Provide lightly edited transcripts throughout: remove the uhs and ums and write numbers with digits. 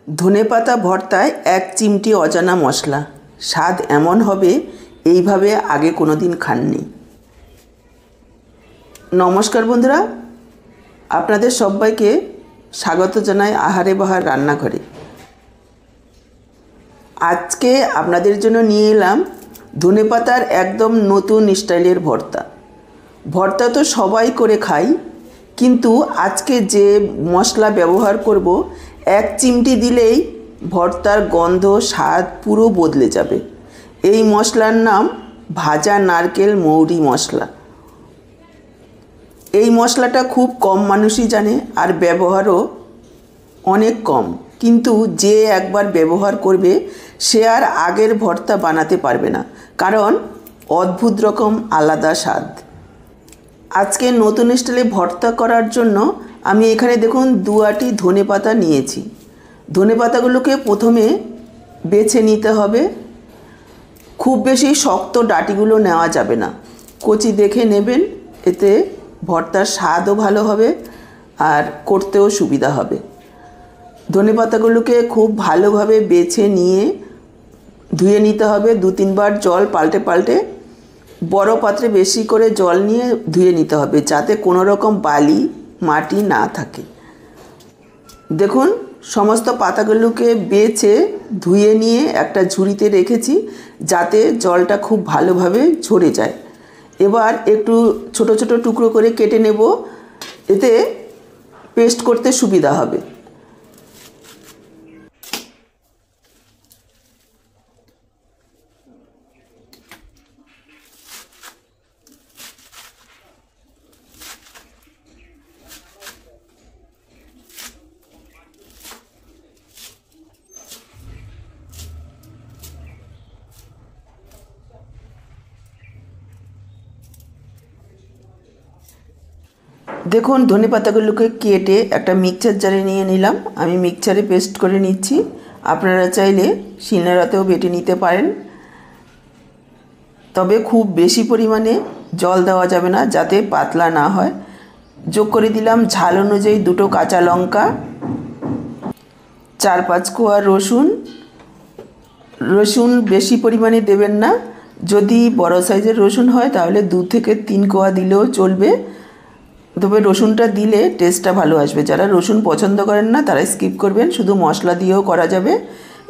ধনেপাতা ভর্তায় এক চিমটি অজানা মশলা, স্বাদ এমন হবে এইভাবে আগে কোনো দিন খাননি। নমস্কার বন্ধুরা, আপনাদের সবাইকে স্বাগত জানাই আহারে বাহার রান্নাঘরে। আজকে আপনাদের জন্য নিয়ে এলাম ধনেপাতার একদম নতুন স্টাইলের ভর্তা। ভর্তা তো সবাই করে খাই, কিন্তু আজকে যে মশলা ব্যবহার করব এক চিমটি দিলেই ভর্তার গন্ধ স্বাদ পুরো বদলে যাবে। এই মশলার নাম ভাজা নারকেল মৌরি মশলা। এই মশলাটা খুব কম মানুষই জানে আর ব্যবহারও অনেক কম, কিন্তু যে একবার ব্যবহার করবে সে আর আগের ভর্তা বানাতে পারবে না, কারণ অদ্ভুত রকম আলাদা স্বাদ। আজকে নতুন স্টাইলে ভর্তা করার জন্য আমি এখানে দেখুন 2 আঁটি ধনেপাতা নিয়েছি। ধনেপাতাগুলোকে প্রথমে বেছে নিতে হবে। খুব বেশি শক্ত ডাঁটিগুলো নেওয়া যাবে না, কচি দেখে নেবেন, এতে ভর্তার স্বাদও ভালো হবে আর করতেও সুবিধা হবে। ধনেপাতাগুলোকে খুব ভালোভাবে বেছে নিয়ে ধুয়ে নিতে হবে 2-3 বার জল পাল্টে পাল্টে। বড় পাত্রে বেশি করে জল নিয়ে ধুয়ে নিতে হবে, যাতে কোনো রকম বালি মাটি না থাকে। দেখুন, সমস্ত পাতাগুলোকে বেছে ধুয়ে নিয়ে একটা ঝুড়িতে রেখেছি, যাতে জলটা খুব ভালোভাবে ঝরে যায়। এবার একটু ছোট ছোট টুকরো করে কেটে নেব, এতে পেস্ট করতে সুবিধা হবে। দেখুন, ধনেপাতাগুলোকে কেটে একটা মিক্সচার জারে নিয়ে নিলাম। আমি মিক্সচারে পেস্ট করে নিচ্ছি, আপনারা চাইলে শিলনোড়াতেও বেটে নিতে পারেন। তবে খুব বেশি পরিমাণে জল দেওয়া যাবে না, যাতে পাতলা না হয়। যোগ করে দিলাম ঝাল অনুযায়ী 2 কাঁচা লঙ্কা, 4-5 কোয়া রসুন। রসুন বেশি পরিমাণে দেবেন না, যদি বড় সাইজের রসুন হয় তাহলে 2 থেকে 3 কোয়া দিলেও চলবে, তবে রসুনটা দিলে টেস্টটা ভালো আসবে। যারা রসুন পছন্দ করেন না তারা স্কিপ করবেন, শুধু মশলা দিয়েও করা যাবে।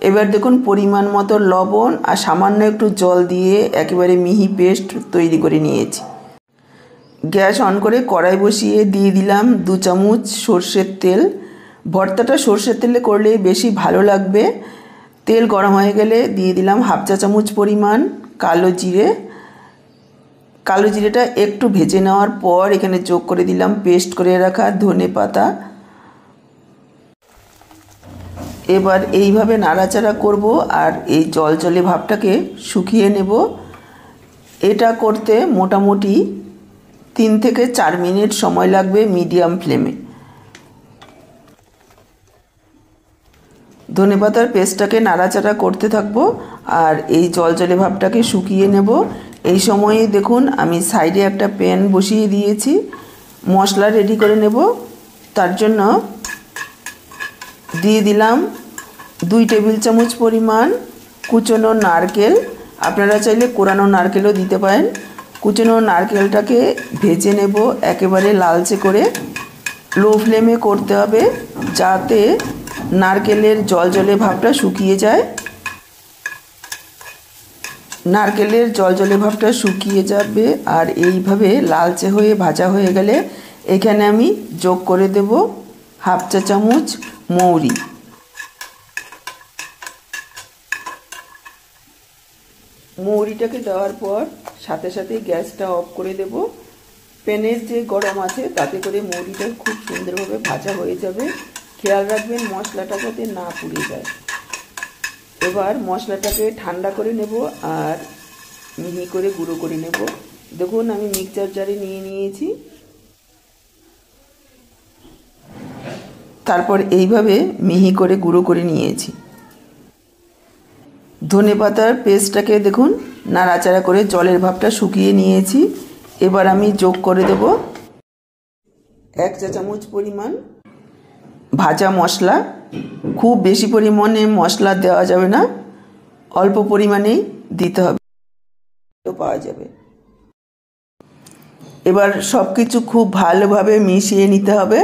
এবার দেখুন, পরিমাণ মতো লবণ আর সামান্য একটু জল দিয়ে একেবারে মিহি পেস্ট তৈরি করে নিয়েছি। গ্যাস অন করে কড়াই বসিয়ে দিয়ে দিলাম 2 চামচ সর্ষের তেল। ভর্তাটা সর্ষের তেলে করলে বেশি ভালো লাগবে। তেল গরম হয়ে গেলে দিয়ে দিলাম 1/2 চা চামচ পরিমাণ কালো জিরে। কালো জিরেটা একটু ভেজে নেওয়ার পর এখানে যোগ করে দিলাম পেস্ট করে রাখা ধনেপাতা। এবার এইভাবে নাড়াচাড়া করব আর এই জলজলে ভাবটাকে শুকিয়ে নেব। এটা করতে মোটামুটি 3 থেকে 4 মিনিট সময় লাগবে মিডিয়াম ফ্লেমে। ধনেপাতার পেস্টটাকে নাড়াচাড়া করতে থাকবো আর এই জলজলে ভাবটাকে শুকিয়ে নেব। এই সময়ে দেখুন, আমি সাইডে একটা প্যান বসিয়ে দিয়েছি, মশলা রেডি করে নেব। তার জন্য দিয়ে দিলাম 2 টেবিল চামচ পরিমাণ কুচনো নারকেল। আপনারা চাইলে কোরানো নারকেলও দিতে পারেন। কুচনো নারকেলটাকে ভেজে নেব একেবারে লালচে করে। লো ফ্লেমে করতে হবে, যাতে নারকেলের জলজলে ভাবটা শুকিয়ে যায়। নারকেলের জলজলে ভাবটা শুকিয়ে যাবে আর এইভাবে লালচে হয়ে ভাজা হয়ে গেলে এখানে আমি যোগ করে দেব 1/2 চা চামচ মৌরি। মৌরিটাকে দেওয়ার পর সাথে সাথে গ্যাসটা অফ করে দেব। প্যানের যে গরম আছে তাতে করে মৌরিটা খুব সুন্দরভাবে ভাজা হয়ে যাবে। খেয়াল রাখবেন মশলাটা যাতে না পুড়ে যায়। এবার মশলাটাকে ঠান্ডা করে নেব আর মিহি করে গুঁড়ো করে নেব। দেখুন, আমি মিক্সচার জারে নিয়ে নিয়েছি। তারপর এইভাবে মিহি করে গুঁড়ো করে নিয়েছি। ধনেপাতার পেস্টটাকে দেখুন নাড়াচাড়া করে জলের ভাবটা শুকিয়ে নিয়েছি। এবার আমি যোগ করে দেব 1 চা চামচ পরিমাণ ভাজা মশলা। খুব বেশি পরিমাণে মশলা দেওয়া যাবে না, অল্প পরিমাণেই দিতে হবে, পাওয়া যাবে। এবার সব কিছু খুব ভালোভাবে মিশিয়ে নিতে হবে।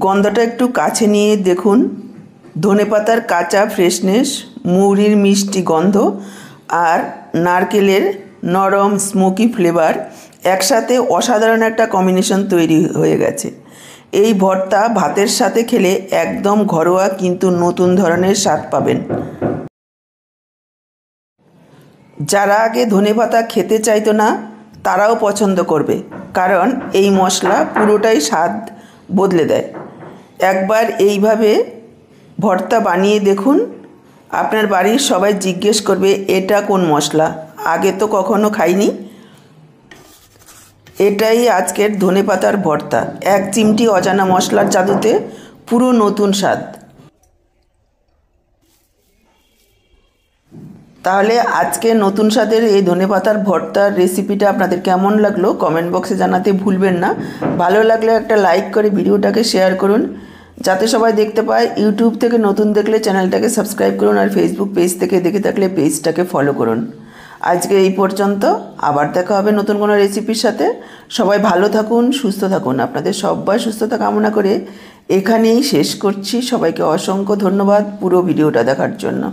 গন্ধটা একটু কাছে নিয়ে দেখুন, ধনেপাতার কাঁচা ফ্রেশনেস, মৌরির মিষ্টি গন্ধ আর নারকেলের নরম স্মোকি ফ্লেভার একসাথে অসাধারণ একটা কম্বিনেশন তৈরি হয়ে গেছে। এই ভর্তা ভাতের সাথে খেলে একদম ঘরোয়া কিন্তু নতুন ধরনের স্বাদ পাবেন। যারা আগে ধনেপাতা খেতে চাইতো না তারাও পছন্দ করবে, কারণ এই মশলা পুরোটাই স্বাদ বদলে দেয়। একবার এইভাবে ভর্তা বানিয়ে দেখুন, আপনার বাড়ির সবাই জিজ্ঞেস করবে এটা কোন মশলা, আগে তো কখনো খাইনি। এটাই আজকের ধনেপাতার ভর্তা, এক চিমটি অজানা মশলার জাদুতে পুরো নতুন স্বাদ। তাহলে আজকে নতুন স্বাদের এই ধনেপাতার ভর্তার রেসিপিটা আপনাদের কেমন লাগলো কমেন্ট বক্সে জানাতে ভুলবেন না। ভালো লাগলে একটা লাইক করে ভিডিওটাকে শেয়ার করুন যাতে সবাই দেখতে পায়। ইউটিউব থেকে নতুন দেখলে চ্যানেলটাকে সাবস্ক্রাইব করুন, আর ফেসবুক পেজ থেকে দেখে থাকলে পেজটাকে ফলো করুন। আজকে এই পর্যন্ত, আবার দেখা হবে নতুন কোনো রেসিপির সাথে। সবাই ভালো থাকুন, সুস্থ থাকুন। আপনাদের সবাই সুস্থতা কামনা করে এখানেই শেষ করছি। সবাইকে অসংখ্য ধন্যবাদ পুরো ভিডিওটা দেখার জন্য।